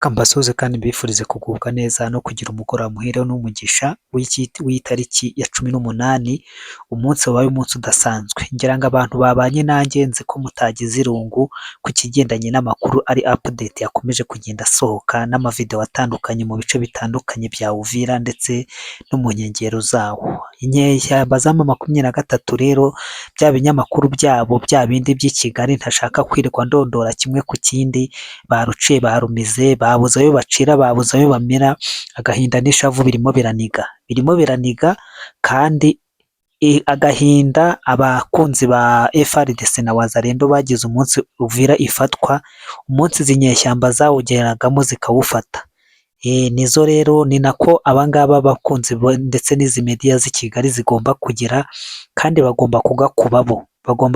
Kambasoze kandi mbifurize kugubwa neza no kugira umugoroba muhire n'umugisha w'itariki ya 18, umunsi wabaye umunsi udasanzwe. Ngira ngo abantu babanye nanjye nzi ko mutagize irungu ku kigendanye n'amakuru ari update yakomeje kugenda asohoka n'amavideo atandukanye mu bice bitandukanye bya Uvira ndetse no mu nkengero zawo. Inyeshyamba za M23 rero bya binyamakuru byabo bya bindi by'i Kigali ntashaka kwirirwa ndondora kimwe ku kindi, baruciye barumize, babuze ayo bacira, babuze ayo bamera, agahinda n'ishavu birimo biraniga kandi agahinda abakunzi ba FARDC na Wazalendo bagize umunsi Uvira ifatwa, umunsi izi nyeshyamba zawugeragamo zikawufata. Nizo rero ni nako abangaba bakunzi ndetse n'izi media z'i Kigali zigomba kugira, kandi bagomba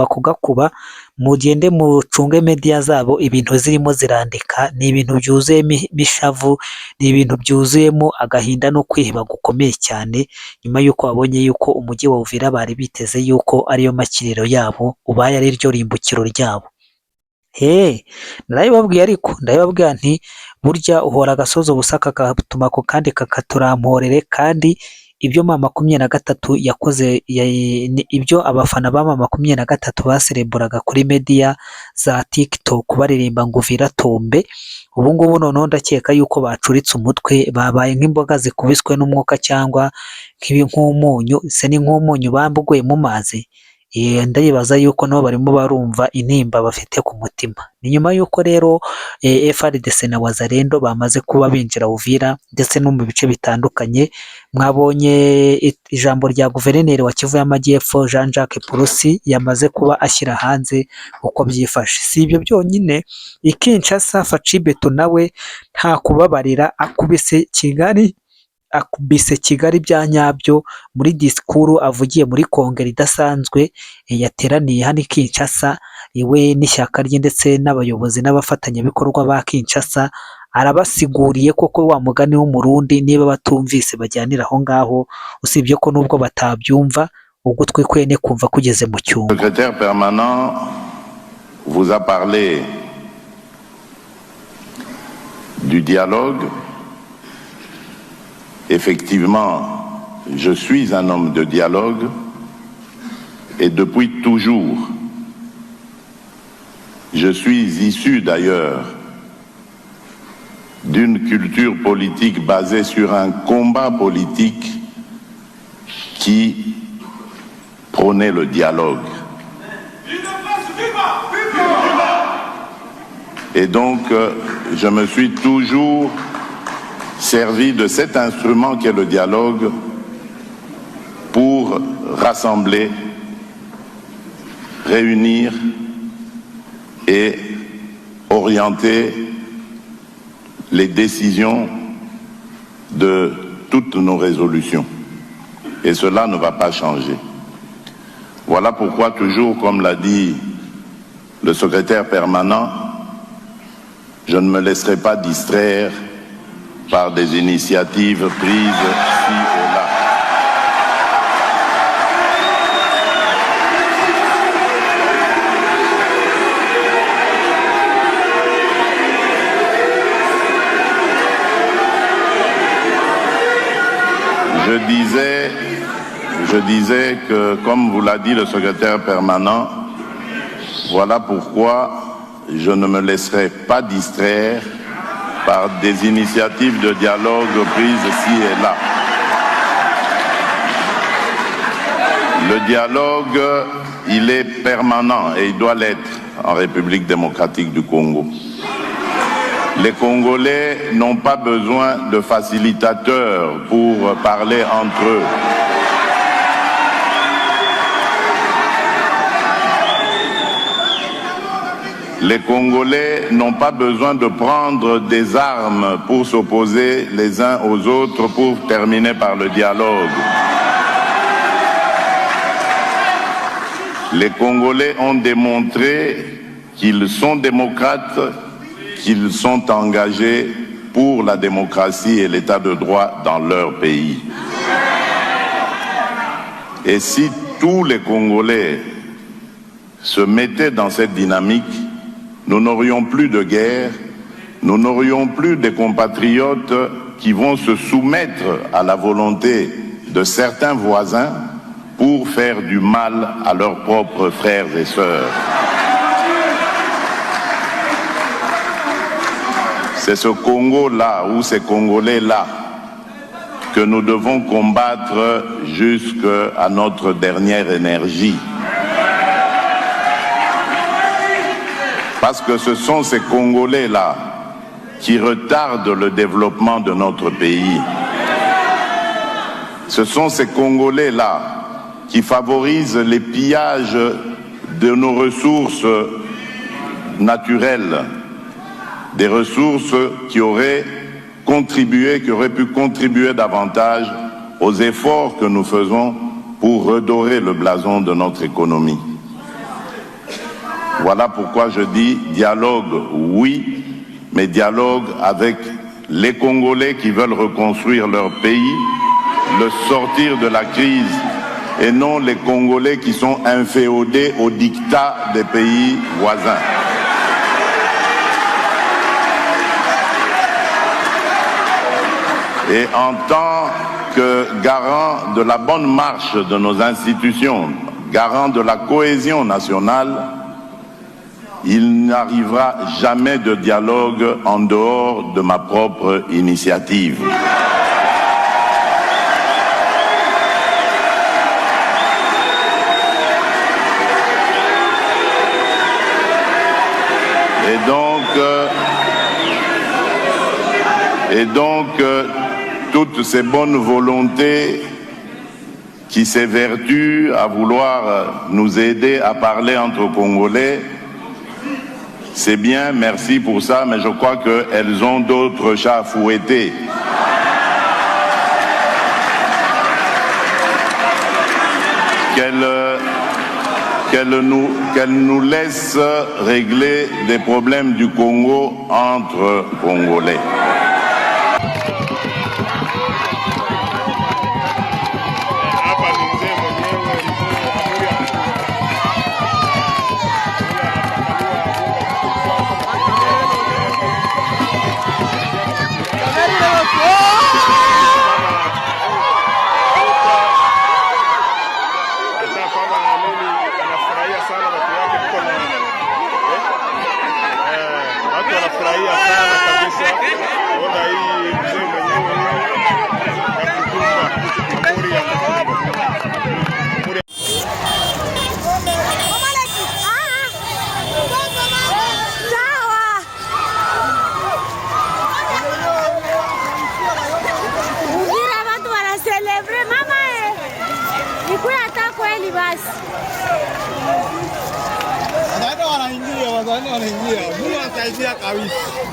kugakuba mugende mucunge media zabo, ibintu zirimo zirandika ni ibintu byuzuyemo ishavu, ni ibintu byuzuyemo agahinda no kwiheba gukomeye cyane, nyuma y'uko babonye y'uko umujyi wa Uvira bari biteze y'uko ariyo makiriro yabo ubaye ari ryo rimbukiro ryabo. Ndabibabwira nti burya uhora agasozo ubusa kakatuma ko kandi kakaturamporere, kandi ibyo M23 yakoze, ibyo abafana ba M23 basereburaga kuri media za TikTok baririmba ngo Uvira tombe, ubu ngubu noneho ndakeka yuko bacuritse umutwe, babaye nk'imboga zikubiswe n'umwuka cyangwa nk'umunyu, se ni nk'umunyu bambuguye mu mazi. Ndayibaza yuko nabo barimo barumva intimba bafite ku mutima. Ni nyuma yuko rero FARDC na Wazalendo bamaze kuba binjira Uvira ndetse no mu bice bitandukanye. Mwabonye ijambo rya guverineri wa Kivu y'Amajyepfo Jean Jacques Purusi yamaze kuba ashyira hanze uko byifashe. Si ibyo byonyine, Kinshasa Facibeto nawe nta kubabarira, akubise Kigali bya nyabyo muri disikuru avugiye muri kongere idasanzwe yateraniye hano Kinshasa, iwe n'ishyaka rye ndetse n'abayobozi n'abafatanyabikorwa ba Kinshasa. Arabasiguriye koko wa mugani w'umurundi, niba batumvise bajyanira aho ngaho, usibye ko nubwo batabyumva ugutwi kwene kumva kugeze mu cyumba. Le secrétaire permanent vous a parlé du dialogue. Effectivement, je suis un homme de dialogue et depuis toujours. Je suis issu d'ailleurs d'une culture politique basée sur un combat politique qui prônait le dialogue. Et donc, je me suis toujours servi de cet instrument qu'est le dialogue pour rassembler, réunir et orienter les décisions de toutes nos résolutions. Et cela ne va pas changer. Voilà pourquoi toujours, comme l'a dit le secrétaire permanent, je ne me laisserai pas distraire par des initiatives prises ci et là. Je disais que, comme vous l'a dit le secrétaire permanent, voilà pourquoi je ne me laisserai pas distraire par des initiatives de dialogue prises ci et là. Le dialogue, il est permanent et il doit l'être en République démocratique du Congo. Les Congolais n'ont pas besoin de facilitateurs pour parler entre eux. Les Congolais n'ont pas besoin de prendre des armes pour s'opposer les uns aux autres pour terminer par le dialogue. Les Congolais ont démontré qu'ils sont démocrates, qu'ils sont engagés pour la démocratie et l'état de droit dans leur pays. Et si tous les Congolais se mettaient dans cette dynamique, nous n'aurions plus de guerre nous n'aurions plus des compatriotes qui vont se soumettre à la volonté de certains voisins pour faire du mal à leurs propres frères et sœurs. C'est ce Congo-là ou ces Congolais-là que nous devons combattre jusqu'à notre dernière énergie. Parce que ce sont ces Congolais-là qui retardent le développement de notre pays. Ce sont ces Congolais-là qui favorisent les pillages de nos ressources naturelles, des ressources qui auraient pu contribuer davantage aux efforts que nous faisons pour redorer le blason de notre économie. Voilà pourquoi je dis dialogue, oui, mais dialogue avec les Congolais qui veulent reconstruire leur pays, le sortir de la crise, et non les Congolais qui sont inféodés au diktat des pays voisins. Et en tant que garant de la bonne marche de nos institutions, garant de la cohésion nationale, il n'arrivera jamais de dialogue en dehors de ma propre initiative. Et donc, toutes ces bonnes volontés qui s'évertuent à vouloir nous aider à parler entre Congolais, c'est bien, merci pour ça, mais je crois qu'elles ont d'autres chats à fouetter. Qu'elles nous laissent régler des problèmes du Congo entre Congolais.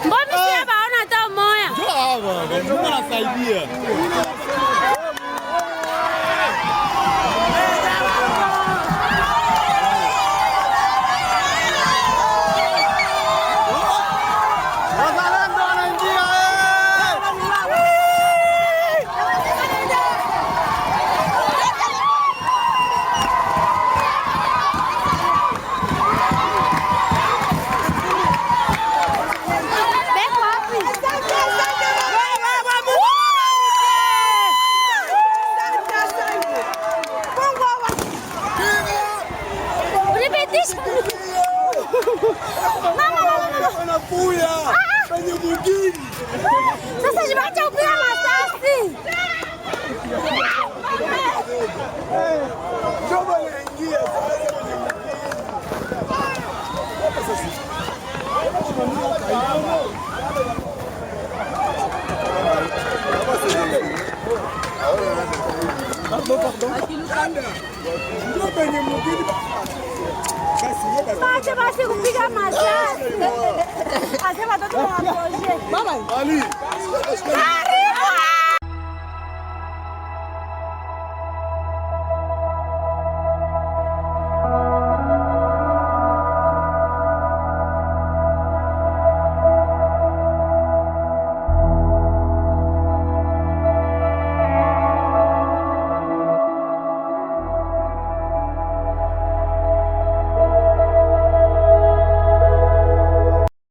Mbona sijaona hata mmoja? Njoo hapa, Mungu anasaidia. Sasa jibacha upira masasi. Acha basi kupiga masasi. Asema watoto wa projet. Mama. Ali.